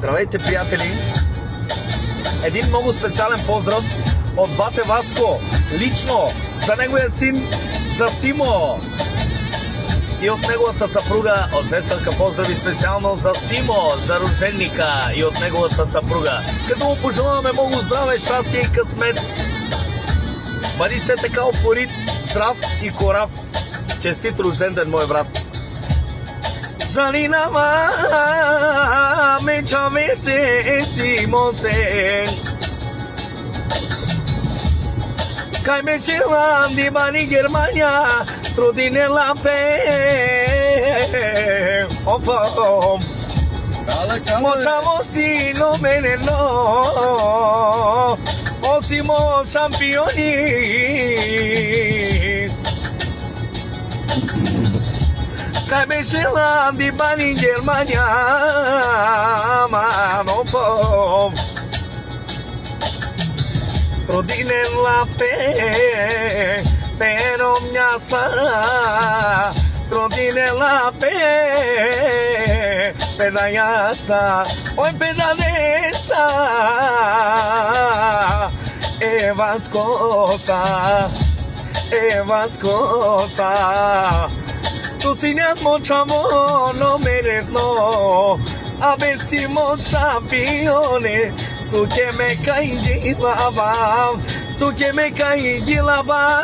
Здравейте, приятели! Един много специален поздрав от бате Васко, лично за неговия син, за Симо. И от неговата съпруга, от Веселка, поздрави специално за Симо, за рожденника и от неговата съпруга. Като му пожелаваме много здраве, щастие и късмет. Бъди се така упорит, здрав и корав. Честит рожден ден, мой брат! Жалина me chavese simose Kai me shilan di bani Germania Trudine la pe Ofom Mochamo si no meneno Osimo championi Kai me shilan di bani Germania Manofom Rodine la pe Pero mnyasa Rodine la pe Pedayasa Oi pedadesa Evascosa Evascosa Tu sineas mochamo no merezno Avesimo champione Tu que me caí de lava Tu que me caí de lava